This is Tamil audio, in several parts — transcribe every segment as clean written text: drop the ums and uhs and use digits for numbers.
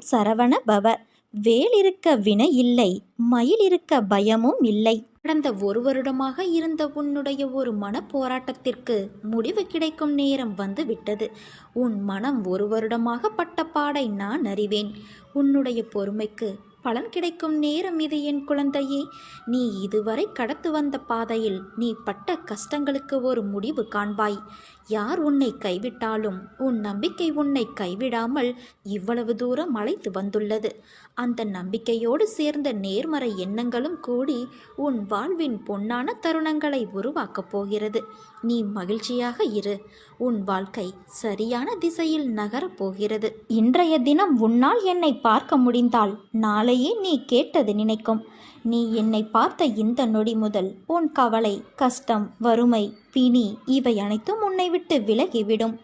சரவண பவ. வேல் இருக்க வினை இல்லை, மயில் இருக்க பயமும் இல்லை. கடந்த 1 வருடமாக இருந்த உன்னுடைய ஒரு மன போராட்டத்திற்கு முடிவு கிடைக்கும் நேரம் வந்து விட்டது. உன் மனம் 1 வருடமாக பட்ட பாடை நான் அறிவேன். உன்னுடைய பொறுமைக்கு பலன் கிடைக்கும் நேரம் இது என் குழந்தையே. நீ இதுவரை கடந்து வந்த பாதையில் நீ பட்ட கஷ்டங்களுக்கு ஒரு முடிவு காண்பாய். யார் உன்னை கைவிட்டாலும் உன் நம்பிக்கை உன்னை கைவிடாமல் இவ்வளவு தூரம் அழைத்து வந்துள்ளது. அந்த நம்பிக்கையோடு சேர்ந்த நேர்மறை எண்ணங்களும் கூடி உன் வாழ்வின் பொன்னான தருணங்களை உருவாக்கப் போகிறது. நீ மகிழ்ச்சியாக இரு. உன் வாழ்க்கை சரியான திசையில் நகரப் போகிறது. இன்றைய தினம் உன்னால் என்னை பார்க்க முடிந்தால் நாளையே நீ கேட்டது நினைக்கும். நீ என்னை பார்த்த இந்த நொடி முதல் உன் கவலை, கஷ்டம், வறுமை, பிணி இவை அனைத்தும் உன்னை விட்டு விலகிவிடும்.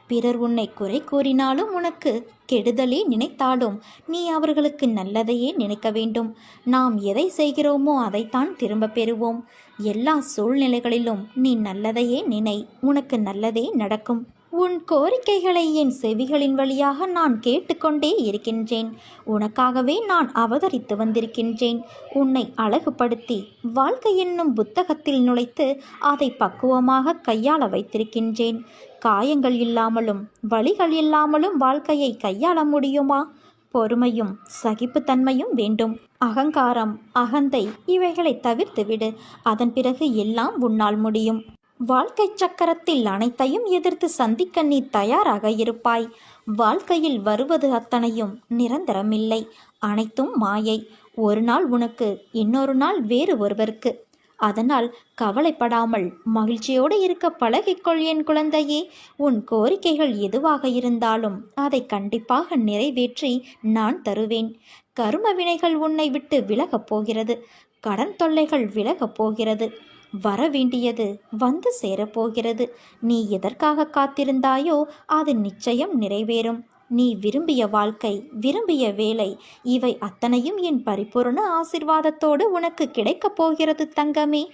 பிறர் உன்னை குறை கூறினாலும், உனக்கு கெடுதலே நினைத்தாலும் நீ அவர்களுக்கு நல்லதையே நினைக்க வேண்டும். நாம் எதை செய்கிறோமோ அதைத்தான் திரும்ப பெறுவோம். எல்லா சூழ்நிலைகளிலும் நீ நல்லதையே நினை, உனக்கு நல்லதே நடக்கும். உன் கோரிக்கைகளை என் செவிகளின் வழியாக நான் கேட்டுக்கொண்டே இருக்கின்றேன். உனக்காகவே நான் அவதரித்து வந்திருக்கின்றேன். உன்னை அழகுபடுத்தி வாழ்க்கை என்னும் புத்தகத்தில் நுழைத்து அதை பக்குவமாக கையாள வைத்திருக்கின்றேன். காயங்கள் இல்லாமலும் வலிகள் இல்லாமலும் வாழ்க்கையை கையாள முடியுமா? பொறுமையும் சகிப்புத்தன்மையும் வேண்டும். அகங்காரம், அகந்தை இவைகளை தவிர்த்துவிடு. அதன் பிறகு எல்லாம் உன்னால் முடியும். வாழ்க்கை சக்கரத்தில் அனைத்தையும் எதிர்த்து சந்திக்க நீ தயாராக இருப்பாய். வாழ்க்கையில் வருவது அத்தனையும் நிரந்தரமில்லை, அனைத்தும் மாயை. ஒரு நாள் உனக்கு, இன்னொரு நாள் வேறு ஒருவருக்கு. அதனால் கவலைப்படாமல் மகிழ்ச்சியோடு இருக்க பழகிக்கொள் என் குழந்தையே. உன் கோரிக்கைகள் எதுவாக இருந்தாலும் அதை கண்டிப்பாக நிறைவேற்றி நான் தருவேன். கர்ம வினைகள் உன்னை விட்டு விலகப் போகிறது. கடன் தொல்லைகள் விலகப் போகிறது. வரவேண்டியது வந்து சேரப்போகிறது. நீ எதற்காக காத்திருந்தாயோ அது நிச்சயம் நிறைவேறும். நீ விரும்பிய வாழ்க்கை, விரும்பிய வேலை இவை அத்தனையும் என் பரிபூர்ண ஆசிர்வாதத்தோடு உனக்கு கிடைக்கப் போகிறது தங்கமே.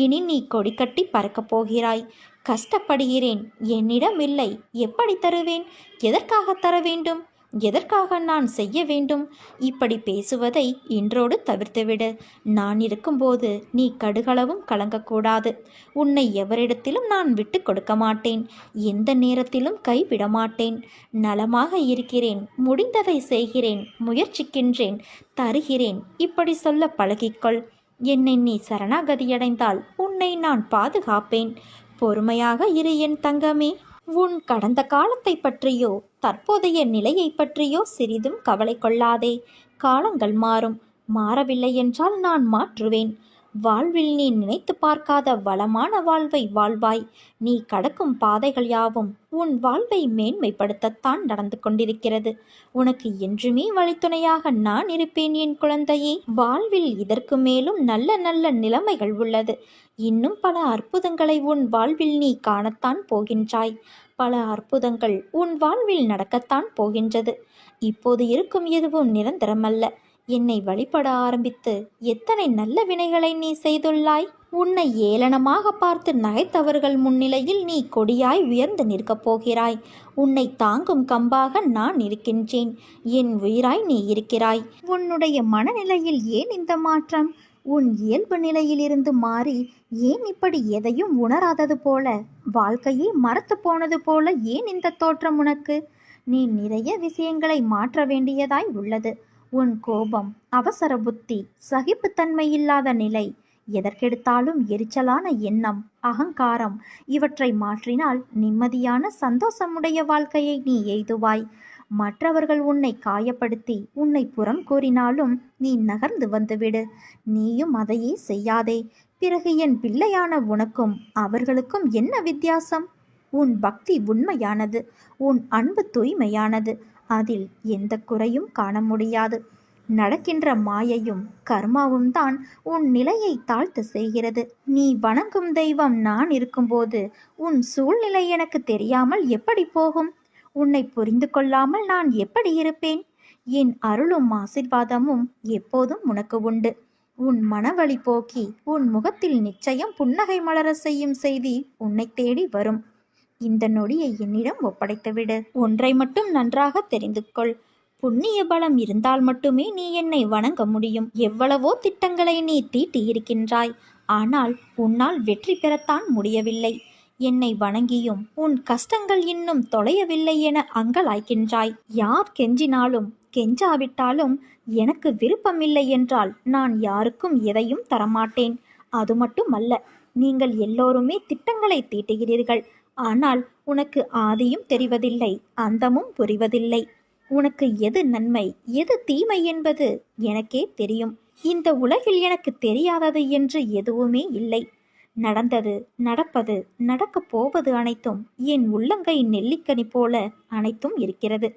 இனி நீ கொடி கட்டி பறக்கப் போகிறாய். கஷ்டப்படுகிறேன், என்னிடம் இல்லை, எப்படி தருவேன்? எதற்காக தர வேண்டும்? எதற்காக நான் செய்ய வேண்டும்? இப்படி பேசுவதை இன்றோடு தவிர்த்துவிடு. நான் இருக்கும்போது நீ கடுகளவும் கலங்கக்கூடாது. உன்னை எவரிடத்திலும் நான் விட்டு கொடுக்க மாட்டேன். எந்த நேரத்திலும் கைவிட மாட்டேன். நலமாக இருக்கிறேன், முடிந்ததை செய்கிறேன், முயற்சிக்கின்றேன், தருகிறேன் இப்படி சொல்ல பழகிக்கொள். என்னை நீ சரணாகதியடைந்தால் உன்னை நான் பாதுகாப்பேன். பொறுமையாக இரு என் தங்கமே. உன் கடந்த காலத்தை பற்றியோ தற்போதைய நிலையை பற்றியோ சிறிதும் கவலை கொள்ளாதே. காலங்கள் மாறும். மாறவில்லை என்றால் நான் மாற்றுவேன். வாழ்வில் நீ நினைத்து பார்க்காத வளமான வாழ்வை வாழ்வாய். நீ கடக்கும் பாதைகள் யாவும் உன் வாழ்வை மேன்மைப்படுத்தத்தான் நடந்து கொண்டிருக்கிறது. உனக்கு என்றுமே வழித்துணையாக நான் இருப்பேன் என் குழந்தையே. வாழ்வில் இதற்கு மேலும் நல்ல நல்ல நிலைமைகள் உள்ளது. இன்னும் பல அற்புதங்களை உன் வாழ்வில் நீ காணத்தான் போகின்றாய். பல அற்புதங்கள் உன் வாழ்வில் நடக்கத்தான் போகின்றது. இப்போது இருக்கும் எதுவும் நிரந்தரமல்ல. என்னை வழிபட ஆரம்பித்து எத்தனை நல்ல வினைகளை நீ செய்துள்ளாய். உன்னை ஏளனமாக பார்த்து நகைத்தவர்கள் முன்னிலையில் நீ கொடியாய் உயர்ந்து நிற்கப் போகிறாய். உன்னை தாங்கும் கம்பாக நான் இருக்கின்றேன். என் உயிராய் நீ இருக்கிறாய். உன்னுடைய மனநிலையில் ஏன் இந்த மாற்றம்? உன் இயல்பு நிலையிலிருந்து மாறி ஏன் இப்படி எதையும் உணராதது போல, வாழ்க்கையே மறத்து போனது போல ஏன் இந்த தோற்றம் உனக்கு? நீ நிறைய விஷயங்களை மாற்ற வேண்டியதாய் உள்ளது. உன் கோபம், அவசர புத்தி, சகிப்புத்தன்மை இல்லாத நிலை, எதற்கெடுத்தாலும் எரிச்சலான எண்ணம், அகங்காரம் இவற்றை மாற்றினால் நிம்மதியான சந்தோஷமுடைய வாழ்க்கையை நீ எய்துவாய். மற்றவர்கள் உன்னை காயப்படுத்தி உன்னை புறம் கூறினாலும் நீ நகர்ந்து வந்துவிடு. நீயும் அதையே செய்யாதே. பிறகு என் பிள்ளையான உனக்கும் அவர்களுக்கும் என்ன வித்தியாசம்? உன் பக்தி உண்மையானது. உன் அன்பு தூய்மையானது. அதில் எந்த குறையும் காண முடியாது. நடக்கின்ற மாயையும் கர்மாவும் தான் உன் நிலையை தாழ்த்த செய்கிறது. நீ வணங்கும் தெய்வம் நான் இருக்கும்போது உன் சூழ்நிலை எனக்கு தெரியாமல் எப்படி போகும்? உன்னை புரிந்து கொள்ளாமல் நான் எப்படி இருப்பேன்? என் அருளும் ஆசிர்வாதமும் எப்போதும் உனக்கு உண்டு. உன் மனவழி போக்கி உன் முகத்தில் நிச்சயம் புன்னகை மலர செய்யும் செய்தி உன்னை தேடி வரும். இந்த நொடியை என்னிடம் ஒப்படைத்துவிடு. ஒன்றை மட்டும் நன்றாக தெரிந்து கொள். புண்ணிய பலம் இருந்தால் மட்டுமே நீ என்னை வணங்க முடியும். எவ்வளவோ திட்டங்களை நீ தீட்டியிருக்கின்றாய். ஆனால் உன்னால் வெற்றி பெறத்தான் முடியவில்லை. என்னை வணங்கியும் உன் கஷ்டங்கள் இன்னும் தொலையவில்லை என அங்கலாய்க்கின்றாய். யார் கெஞ்சினாலும் கெஞ்சாவிட்டாலும் எனக்கு விருப்பமில்லை என்றால் நான் யாருக்கும் எதையும் தரமாட்டேன். அது மட்டுமல்ல, நீங்கள் எல்லோருமே திட்டங்களை தீட்டுகிறீர்கள். ஆனால் உனக்கு ஆதியும் தெரிவதில்லை, அந்தமும் புரிவதில்லை. உனக்கு எது நன்மை எது தீமை என்பது எனக்கே தெரியும். இந்த உலகில் எனக்கு தெரியாதது என்று எதுவுமே இல்லை. நடந்தது, நடப்பது, நடக்கப் போவது அனைத்தும் என் உள்ளங்கை நெல்லிக்கனி போல அனைத்தும் இருக்கிறது.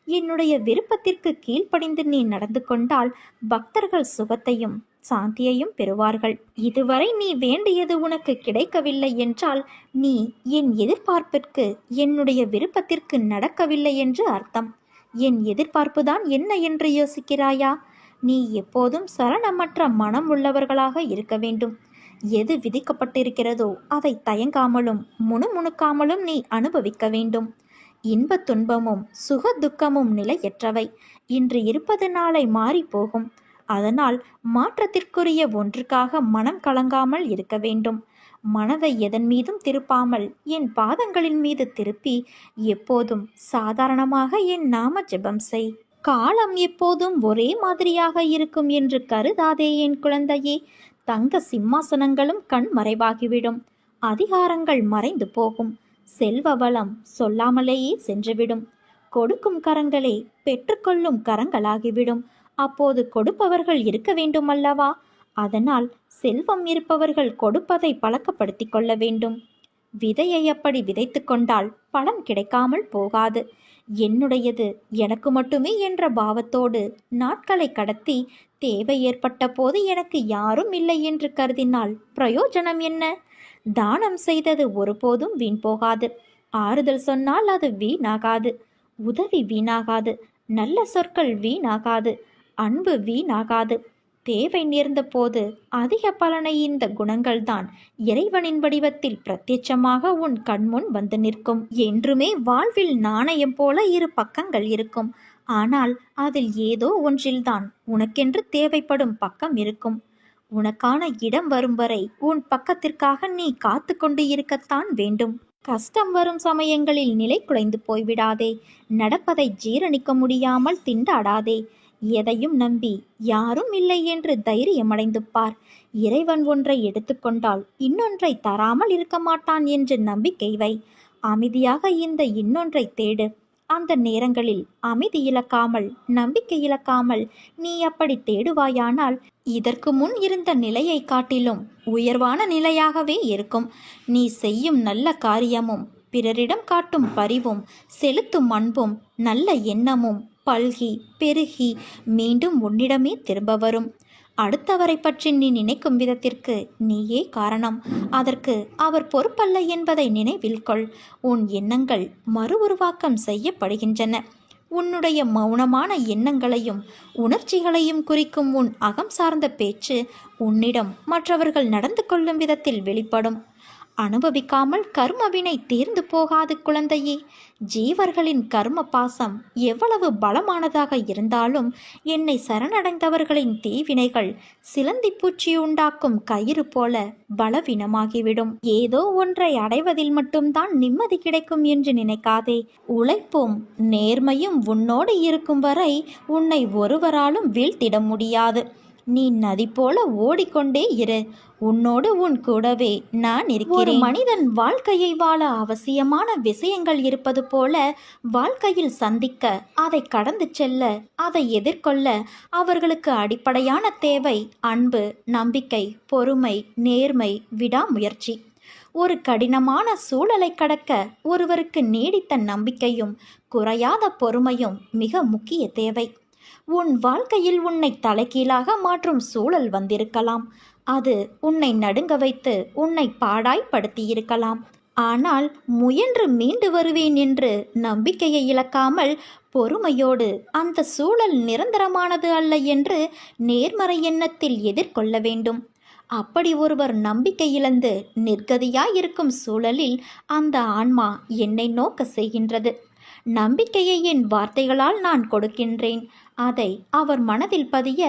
என்னுடைய விருப்பத்திற்கு கீழ்ப்படிந்து நீ நடந்து கொண்டால் பக்தர்கள் சுகத்தையும் சாந்தியையும் பெறுவார்கள். இதுவரை நீ வேண்டியது உனக்கு கிடைக்கவில்லை என்றால் நீ என் எதிர்பார்ப்பிற்கு என்னுடைய விருப்பத்திற்கு நடக்கவில்லை என்று அர்த்தம். என் எதிர்பார்ப்புதான் என்ன என்று யோசிக்கிறாயா? நீ எப்போதும் சலனமற்ற மனம் உள்ளவர்களாக இருக்க வேண்டும். எது விதிக்கப்பட்டிருக்கிறதோ அதை தயங்காமலும் முணுமுணுக்காமலும் நீ அனுபவிக்க வேண்டும். இன்ப துன்பமும் சுக துக்கமும் நிலையற்றவை. இன்று இருப்பது நாளை மாறி போகும். அதனால் மாற்றத்திற்குரிய ஒன்றுக்காக மனம் கலங்காமல் இருக்க வேண்டும். மனதை எதன் மீதும் திருப்பாமல் என் பாதங்களின் மீது திருப்பி எப்போதும் சாதாரணமாக என் நாம ஜெபம் செய். காலம் எப்போதும் ஒரே மாதிரியாக இருக்கும் என்று கருதாதே என் குழந்தையே. தங்க சிம்மாசனங்களும் கண் மறைவாகிவிடும். அதிகாரங்கள் மறைந்து போகும். செல்வ வளம் சொல்லாமலேயே சென்றுவிடும். கொடுக்கும் கரங்களே பெற்றுக்கொள்ளும் கரங்களாகிவிடும். அப்போது கொடுப்பவர்கள் இருக்க வேண்டும் அல்லவா? அதனால் செல்வம் இருப்பவர்கள் கொடுப்பதை பழக்கப்படுத்தி கொள்ள வேண்டும். விதையை அப்படி விதைத்து கொண்டால் பலன் கிடைக்காமல் போகாது. என்னுடையது எனக்கு மட்டுமே என்ற பாவத்தோடு நாட்களை கடத்தி தேவை ஏற்பட்ட போது எனக்கு யாரும் இல்லை என்று கருதினால் பிரயோஜனம் என்ன? தானம் செய்தது ஒருபோதும் வீண் போகாது. ஆறுதல் சொன்னால் அது வீணாகாது. உதவி வீணாகாது. நல்ல சொற்கள் வீணாகாது. அன்பு வீணாகாது. தேவை நேர்ந்த போது அதிக பலனை இந்த குணங்கள்தான் இறைவனின் வடிவத்தில் பிரத்யட்சமாக உன் கண்முன் வந்து நிற்கும். என்றுமே வாழ்வில் நாணயம் போல இரு பக்கங்கள் இருக்கும். ஆனால் அதில் ஏதோ ஒன்றில்தான் உனக்கென்று தேவைப்படும் பக்கம் இருக்கும். உனக்கான இடம் வரும் வரை உன் பக்கத்திற்காக நீ காத்து கொண்டு இருக்கத்தான் வேண்டும். கஷ்டம் வரும் சமயங்களில் நிலை குலைந்து போய்விடாதே. நடப்பதை ஜீரணிக்க முடியாமல் திண்டாடாதே. எதையும் நம்பி யாரும் இல்லை என்று தைரியமடைந்து பார். இறைவன் ஒன்றை எடுத்துக்கொண்டால் இன்னொன்றை தராமல் இருக்க மாட்டான் என்று நம்பிக்கை வை. அமைதியாக இந்த இன்னொன்றை தேடு. அந்த நேரங்களில் அமைதி இழக்காமல் நம்பிக்கை இழக்காமல் நீ அப்படி தேடுவாயானால் இதற்கு முன் இருந்த நிலையை காட்டிலும் உயர்வான நிலையாகவே இருக்கும். நீ செய்யும் நல்ல காரியமும் பிறரிடம் காட்டும் பரிவும் செலுத்தும் அன்பும் நல்ல எண்ணமும் பல்கி பெருகி மீண்டும் உன்னிடமே திரும்ப வரும். அடுத்தவரை பற்றி நீ நினைக்கும் விதத்திற்கு நீயே காரணம். அதற்கு அவர் பொறுப்பல்ல என்பதை நினைவில் கொள். உன் எண்ணங்கள் மறு உருவாக்கம் செய்யப்படுகின்றன. உன்னுடைய மௌனமான எண்ணங்களையும் உணர்ச்சிகளையும் குறிக்கும் உன் அகம் சார்ந்த பேச்சு உன்னிடம் மற்றவர்கள் நடந்து கொள்ளும் விதத்தில் வெளிப்படும். அனுபவிக்காமல் கர்மவினை தீர்ந்து போகாது குழந்தையே. ஜீவர்களின் கர்ம பாசம் எவ்வளவு பலமானதாக இருந்தாலும் என்னை சரணடைந்தவர்களின் தீவினைகள் சிலந்தி பூச்சி உண்டாக்கும் கயிறு போல பலவீனமாகிவிடும். ஏதோ ஒன்றை அடைவதில் மட்டும்தான் நிம்மதி கிடைக்கும் என்று நினைக்காதே. உழைப்பும் நேர்மையும் உன்னோடு இருக்கும் வரை உன்னை ஒருவராலும் வீழ்த்திட முடியாது. நீ நதி போல ஓடிக்கொண்டே இரு. உன்னோடு உன் கூடவே நான் இருக்கிறேன். ஒரு மனிதன் வாழ்க்கையை வாழ அவசியமான விஷயங்கள் இருப்பது போல வாழ்க்கையில் சந்திக்க, அதை கடந்து செல்ல, அதை எதிர்கொள்ள அவர்களுக்கு அடிப்படையான தேவை அன்பு, நம்பிக்கை, பொறுமை, நேர்மை, விடாமுயற்சி. ஒரு கடினமான சூழலை கடக்க ஒருவருக்கு நீடித்த நம்பிக்கையும் குறையாத பொறுமையும் மிக முக்கிய தேவை. உன் வாழ்க்கையில் உன்னை தலைகீழாக மாற்றும் சூழல் வந்திருக்கலாம். அது உன்னை நடுங்க வைத்து உன்னை பாடாய்படுத்தியிருக்கலாம். ஆனால் முயன்று மீண்டு வருவேன் என்று நம்பிக்கையை இழக்காமல் பொறுமையோடு அந்த சூழல் நிரந்தரமானது அல்ல என்று நேர்மறை எண்ணத்தில் எதிர்கொள்ள வேண்டும். அப்படி ஒருவர் நம்பிக்கை இழந்து நிர்கதியாயிருக்கும் சூழலில் அந்த ஆன்மா என்னை நோக்க செய்கின்றது. நம்பிக்கையை என் வார்த்தைகளால் நான் கொடுக்கின்றேன். அதை அவர் மனதில் பதிய,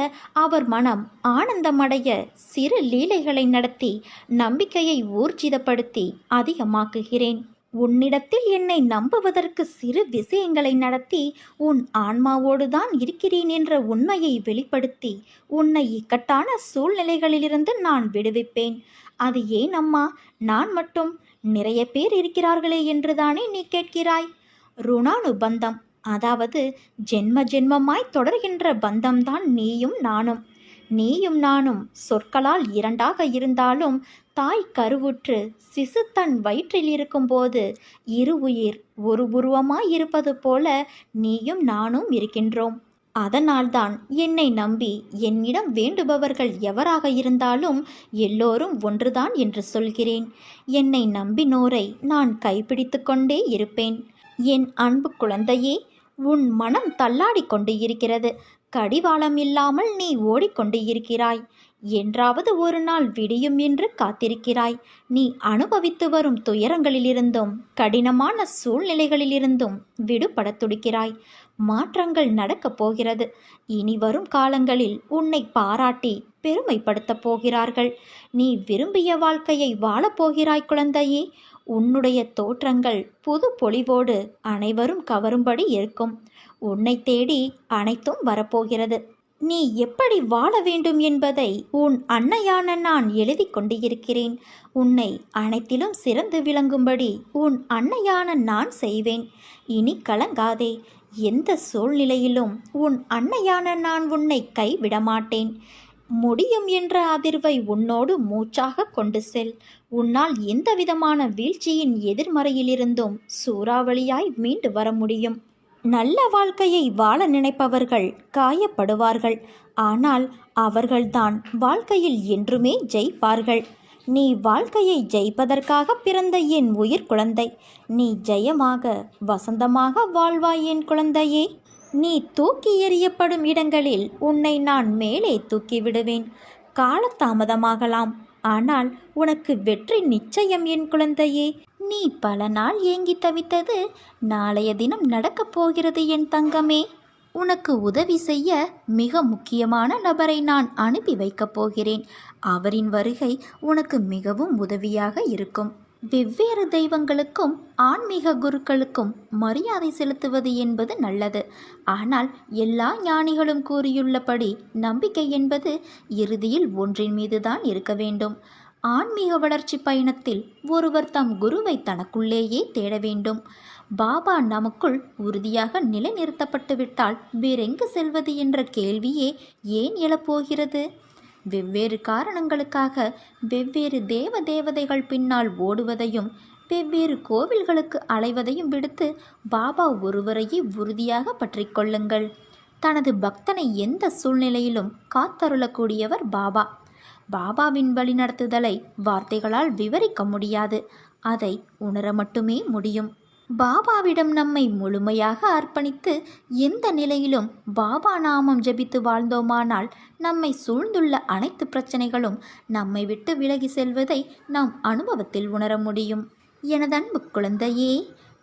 அவர் மனம் ஆனந்தமடைய சிறு லீலைகளை நடத்தி நம்பிக்கையை ஊர்ஜிதப்படுத்தி அதிகமாக்குகிறேன். உன்னிடத்தில் என்னை நம்புவதற்கு சிறு விஷயங்களை நடத்தி உன் ஆன்மாவோடு தான் இருக்கிறேன் என்ற உண்மையை வெளிப்படுத்தி உன்னை இக்கட்டான சூழ்நிலைகளிலிருந்து நான் விடுவிப்பேன். அது ஏன் அம்மா, நான் மட்டும்? நிறைய பேர் இருக்கிறார்களே என்றுதானே நீ கேட்கிறாய்? ருணானுபந்தம், அதாவது ஜென்ம ஜென்மமாய் தொடர்கின்ற பந்தம்தான் நீயும் நானும். நீயும் நானும் சொற்களால் இரண்டாக இருந்தாலும் தாய் கருவுற்று சிசு தன் வயிற்றில் இருக்கும்போது இரு உயிர் ஒரு உருவமாய் இருப்பது போல நீயும் நானும் இருக்கின்றோம். அதனால்தான் என்னை நம்பி என்னிடம் வேண்டுபவர்கள் எவராக இருந்தாலும் எல்லோரும் ஒன்றுதான் என்று சொல்கிறேன். என்னை நம்பினோரை நான் கைப்பிடித்து கொண்டே இருப்பேன். என் அன்பு குழந்தையே, உன் மனம் தள்ளாடி கொண்டு இருக்கிறது. கடிவாளம் இல்லாமல் நீ ஓடிக்கொண்டு இருக்கிறாய். என்றாவது ஒரு நாள் விடியும் என்று காத்திருக்கிறாய். நீ அனுபவித்து வரும் துயரங்களிலிருந்தும் கடினமான சூழ்நிலைகளிலிருந்தும் விடுபட துடிக்கிறாய். மாற்றங்கள் நடக்கப் போகிறது. இனி வரும் காலங்களில் உன்னை பாராட்டி பெருமைப்படுத்தப் போகிறார்கள். நீ விரும்பிய வாழ்க்கையை வாழப்போகிறாய் குழந்தையே. உன்னுடைய தோற்றங்கள் புது பொலிவோடு அனைவரும் கவரும்படி இருக்கும். உன்னை தேடி அனைத்தும் வரப்போகிறது. நீ எப்படி வாழ வேண்டும் என்பதை உன் அன்னையான நான் எழுதி கொண்டு இருக்கிறேன். உன்னை அனைத்திலும் சிறந்து விளங்கும்படி உன் அன்னையான நான் செய்வேன். இனி கலங்காதே. எந்த சூழ்நிலையிலும் உன் அன்னையான நான் உன்னை கைவிட மாட்டேன். முடியும் என்ற அதிர்வை உன்னோடு மூச்சாக கொண்டு செல். உன்னால் எந்தவிதமான வீழ்ச்சியின் எதிர்மறையிலிருந்தும் சூறாவளியாய் மீண்டு வர முடியும். நல்ல வாழ்க்கையை வாழ நினைப்பவர்கள் காயப்படுவார்கள். ஆனால் அவர்கள்தான் வாழ்க்கையில் என்றுமே ஜெயிப்பார்கள். நீ வாழ்க்கையை ஜெயிப்பதற்காக பிறந்த என் உயிர் குழந்தை. நீ ஜெயமாக வசந்தமாக வாழ்வாய் என் குழந்தையே. நீ தூக்கி எறியப்படும் இடங்களில் உன்னை நான் மேலே தூக்கி விடுவேன். காலதாமதமாகலாம், ஆனால் உனக்கு வெற்றி நிச்சயம் என் குழந்தையே. நீ பல நாள் ஏங்கி தவித்தது நாளைய தினம் நடக்கப் போகிறது என் தங்கமே. உனக்கு உதவி செய்ய மிக முக்கியமான நபரை நான் அனுப்பி வைக்கப் போகிறேன். அவரின் வருகை உனக்கு மிகவும் உதவியாக இருக்கும். வெவ்வேறு தெய்வங்களுக்கும் ஆன்மீக குருக்களுக்கும் மரியாதை செலுத்துவது என்பது நல்லது. ஆனால் எல்லா ஞானிகளும் கூறியுள்ளபடி நம்பிக்கை என்பது இறுதியில் ஒன்றின் மீதுதான் இருக்க வேண்டும். ஆன்மீக வளர்ச்சி பயணத்தில் ஒருவர் தம் குருவை தனக்குள்ளேயே தேட வேண்டும். பாபா நமக்குள் உறுதியாக நிலைநிறுத்தப்பட்டு விட்டால் வேறெங்கு செல்வது என்ற கேள்வியே ஏன் எழப்போகிறது? வெவ்வேறு காரணங்களுக்காக வெவ்வேறு தேவதைகள் பின்னால் ஓடுவதையும் வெவ்வேறு கோவில்களுக்கு அலைவதையும் விடுத்து பாபா ஒருவரையே உறுதியாக பற்றி கொள்ளுங்கள். தனது பக்தனை எந்த சூழ்நிலையிலும் காத்தருளக்கூடியவர் பாபா. பாபாவின் வழிநடத்துதலை வார்த்தைகளால் விவரிக்க முடியாது. அதை உணர மட்டுமே முடியும். பாபாவிடம் நம்மை முழுமையாக அர்ப்பணித்து எந்த நிலையிலும் பாபா நாமம் ஜபித்து வாழ்ந்தோமானால் நம்மை சூழ்ந்துள்ள அனைத்து பிரச்சனைகளும் நம்மை விட்டு விலகி செல்வதை நாம் அனுபவத்தில் உணர முடியும். எனதன்பு குழந்தையே,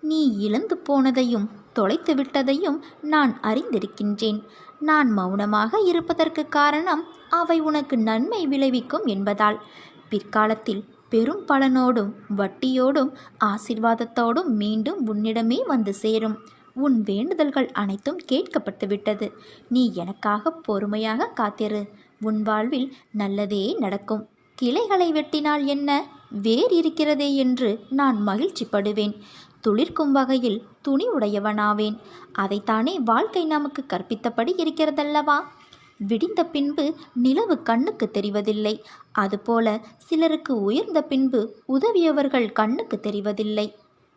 நீ இழந்து போனதையும் தொலைத்து விட்டதையும் நான் அறிந்திருக்கின்றேன். நான் மௌனமாக இருப்பதற்கு காரணம் அவை உனக்கு நன்மை விளைவிக்கும் என்பதால். பிற்காலத்தில் பெரும் பலனோடும் வட்டியோடும் ஆசீர்வாதத்தோடும் மீண்டும் உன்னிடமே வந்து சேரும். உன் வேண்டுதல்கள் அனைத்தும் கேட்கப்பட்டுவிட்டது. நீ எனக்காக பொறுமையாக காத்திரு. உன் வாழ்வில் நல்லதே நடக்கும். கிளைகளை வெட்டினால் என்ன, வேர் இருக்கிறதே என்று நான் மகிழ்ச்சிப்படுவேன். துளிர்க்கும் வகையில் துணி உடையவனாவேன். அதைத்தானே வாழ்க்கை நமக்கு கற்பித்தபடி இருக்கிறதல்லவா? விடிந்த பின்பு நிலவு கண்ணுக்கு தெரிவதில்லை. அதுபோல சிலருக்கு உயர்ந்த பின்பு உதவியவர்கள் கண்ணுக்கு தெரிவதில்லை.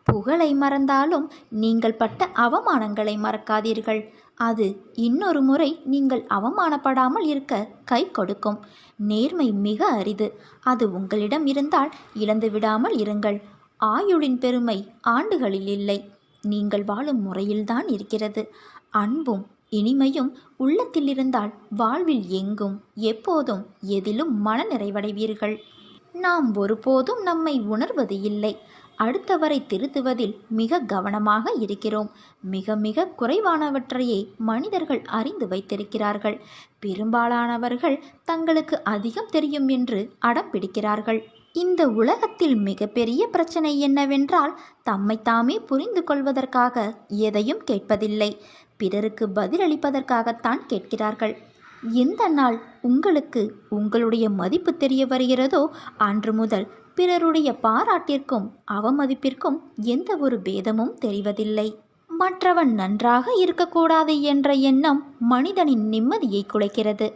புகழை மறந்தாலும் நீங்கள் பட்ட அவமானங்களை மறக்காதீர்கள். அது இன்னொரு முறை நீங்கள் அவமானப்படாமல் இருக்க கை கொடுக்கும். நேர்மை மிக அரிது. அது உங்களிடம் இருந்தால் இழந்து விடாமல் இருங்கள். ஆயுளின் பெருமை ஆண்டுகளில் இல்லை, நீங்கள் வாழும் முறையில்தான் இருக்கிறது. அன்பும் இனிமையும் உள்ளத்தில் இருந்தால் வாழ்வில் எங்கும் எப்போதும் எதிலும் மன நிறைவடைவீர்கள். நாம் ஒருபோதும் நம்மை உணர்வது இல்லை. அடுத்தவரை திருத்துவதில் மிக கவனமாக இருக்கிறோம். மிக மிக குறைவானவற்றையே மனிதர்கள் அறிந்து வைத்திருக்கிறார்கள். பெரும்பாலானவர்கள் தங்களுக்கு அதிகம் தெரியும் என்று அடம் பிடிக்கிறார்கள். இந்த உலகத்தில் மிகப்பெரிய பிரச்சனை என்னவென்றால், தம்மைத்தாமே புரிந்து கொள்வதற்காக எதையும் கேட்பதில்லை, பிறருக்கு பதிலளிப்பதற்காகத்தான் கேட்கிறார்கள். எந்த நாள் உங்களுக்கு உங்களுடைய மதிப்பு தெரிய வருகிறதோ அன்று முதல் பிறருடைய பாராட்டிற்கும் அவமதிப்பிற்கும் எந்த ஒரு பேதமும் தெரிவதில்லை. மற்றவன் நன்றாக இருக்கக்கூடாது என்ற எண்ணம் மனிதனின் நிம்மதியை குலைக்கிறது.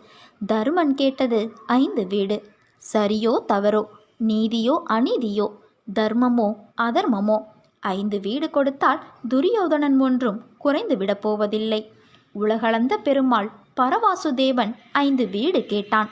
தருமன் கேட்டது 5 வீடு. சரியோ தவறோ, நீதியோ அநீதியோ, தர்மமோ அதர்மமோ, 5 வீடு கொடுத்தால் துரியோதனன் ஒன்றும் குறைந்து விடப்போவதில்லை. உலகளந்த பெருமாள் பரவாசுதேவன் 5 வீடு கேட்டான்.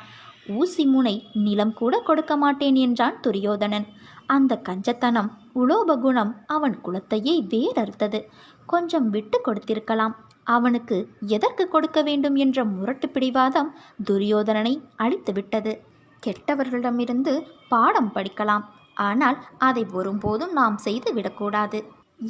ஊசி முனை நிலம் கூட கொடுக்க மாட்டேன் என்றான் துரியோதனன். அந்த கஞ்சத்தனம் உலோபகுணம் அவன் குலத்தையே வேறறுத்தது. கொஞ்சம் விட்டு கொடுத்திருக்கலாம். அவனுக்கு எதற்கு கொடுக்க வேண்டும் என்ற முரட்டு பிடிவாதம் துரியோதனனை அழித்துவிட்டது. கெட்டவர்களிடமிருந்து பாடம் படிக்கலாம், ஆனால் அதை ஒருபோதும் நாம் செய்து விடக்கூடாது.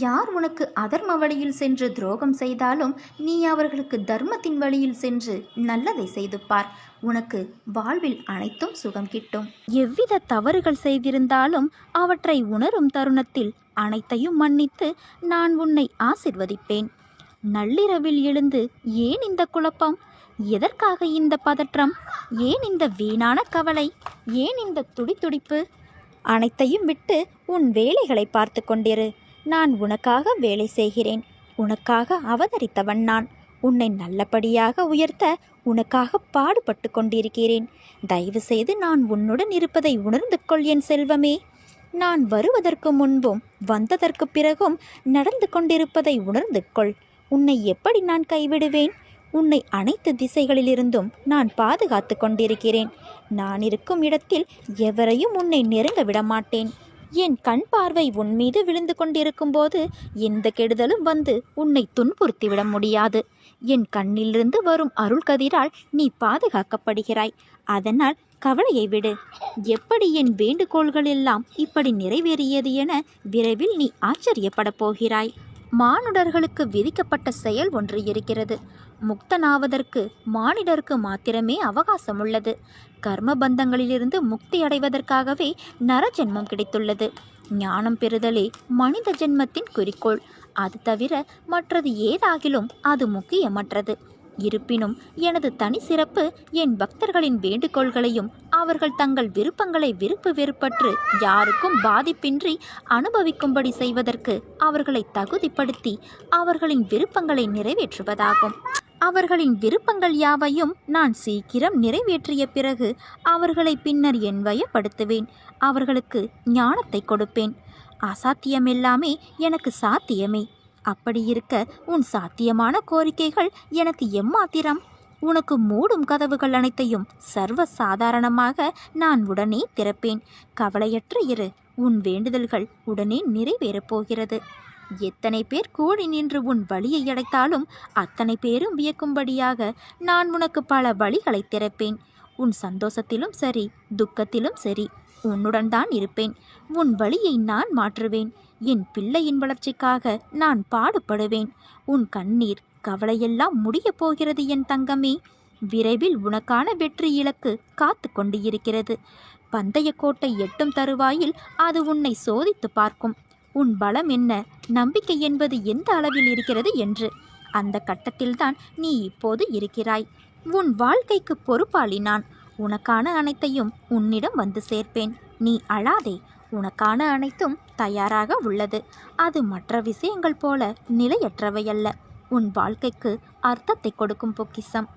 யார் உனக்கு அதர்ம வழியில் சென்று துரோகம் செய்தாலும் நீ அவர்களுக்கு தர்மத்தின் வழியில் சென்று நல்லதை செய்து பார். உனக்கு வாழ்வில் அனைத்தும் சுகம் கிட்டும். எவ்வித தவறுகள் செய்திருந்தாலும் அவற்றை உணரும் தருணத்தில் அனைத்தையும் மன்னித்து நான் உன்னை ஆசிர்வதிப்பேன். நள்ளிரவில் எழுந்து ஏன் இந்த குழப்பம்? எதற்காக இந்த பதற்றம்? ஏன் இந்த வீணான கவலை? ஏன் இந்த துடிதுடிப்பு? அனைத்தையும் விட்டு உன் வேலைகளை பார்த்து கொண்டிரு. நான் உனக்காக வேலை செய்கிறேன். உனக்காக அவதரித்தவன் நான். உன்னை நல்லபடியாக உயர்த்த உனக்காக பாடுபட்டு கொண்டிருக்கிறேன். தயவு செய்து நான் உன்னுடன் இருப்பதை உணர்ந்து கொள் என் செல்வமே. நான் வருவதற்கு முன்பும் வந்ததற்கு பிறகும் நடந்து கொண்டிருப்பதை உணர்ந்து கொள். உன்னை எப்படி நான் கைவிடுவேன்? உன்னை அனைத்து திசைகளிலிருந்தும் நான் பாதுகாத்து கொண்டிருக்கிறேன். நான் இருக்கும் இடத்தில் எவரையும் உன்னை நெருங்க விடமாட்டேன். என் கண் பார்வை உன் மீது விழுந்து கொண்டிருக்கும் போது எந்த கெடுதலும் வந்து உன்னை துன்புறுத்திவிட முடியாது. என் கண்ணிலிருந்து வரும் அருள் கதிரால் நீ பாதுகாக்கப்படுகிறாய். அதனால் கவலையை விடு. எப்படி என் வேண்டுகோள்கள் எல்லாம் இப்படி நிறைவேறியது என விரைவில் நீ ஆச்சரியப்பட போகிறாய். மானுடர்களுக்கு விதிக்கப்பட்ட செயல் ஒன்று இருக்கிறது. முக்தனாவதற்கு மானிடருக்கு மாத்திரமே அவகாசம் உள்ளது. கர்மபந்தங்களிலிருந்து முக்தி அடைவதற்காகவே நரஜென்மம் கிடைத்துள்ளது. ஞானம் பெறுதலே மனித ஜென்மத்தின் குறிக்கோள். அது தவிர மற்றது ஏதாகிலும் அது முக்கியமற்றது. இருப்பினும் எனது தனி சிறப்பு என் பக்தர்களின் வேண்டுகோள்களையும் அவர்கள் தங்கள் விருப்பங்களை விருப்பு வெறுப்பற்று யாருக்கும் பாதிப்பின்றி அனுபவிக்கும்படி செய்வதற்கு அவர்களை தகுதிப்படுத்தி அவர்களின் விருப்பங்களை நிறைவேற்றுவதாகும். அவர்களின் விருப்பங்கள் யாவையும் நான் சீக்கிரம் நிறைவேற்றிய பிறகு அவர்களை பின்னர் என்வயப்படுத்துவேன். அவர்களுக்கு ஞானத்தை கொடுப்பேன். அசாத்தியமெல்லாமே எனக்கு சாத்தியமே. அப்படி இருக்க உன் சாத்தியமான கோரிக்கைகள் எனக்கு எம்மாத்திரம்? உனக்கு மூடும் கதவுகள் அனைத்தையும் சர்வ சாதாரணமாக நான் உடனே திறப்பேன். கவலையற்று இரு. உன் வேண்டுதல்கள் உடனே நிறைவேறப் போகிறது. எத்தனை பேர் கூடி நின்று உன் வழியை அடைத்தாலும் அத்தனை பேரும் வியக்கும்படியாக நான் உனக்கு பல வழிகளை திறப்பேன். உன் சந்தோஷத்திலும் சரி, துக்கத்திலும் சரி, உன்னுடன் தான் இருப்பேன். உன் வழியை நான் மாற்றுவேன். என் பிள்ளையின் வளர்ச்சிக்காக நான் பாடுபடுவேன். உன் கண்ணீர் கவலையெல்லாம் முடியப் போகிறது என் தங்கமே. விரைவில் உனக்கான வெற்றி இலக்கு காத்து கொண்டு இருக்கிறது. பந்தய கோட்டை எட்டும் தருவாயில் அது உன்னை சோதித்து பார்க்கும். உன் பலம் என்ன, நம்பிக்கை என்பது எந்த அளவில் இருக்கிறது என்று. அந்த கட்டத்தில்தான் நீ இப்போது இருக்கிறாய். உன் வாழ்க்கைக்கு பொறுப்பாளி நான். உனக்கான அனைத்தையும் உன்னிடம் வந்து சேர்ப்பேன். நீ அழாதே. உனக்கான அனைத்தும் தயாராக உள்ளது. அது மற்ற விஷயங்கள் போல நிலையற்றவையல்ல. உன் வாழ்க்கைக்கு அர்த்தத்தை கொடுக்கும் பொக்கிஷம்.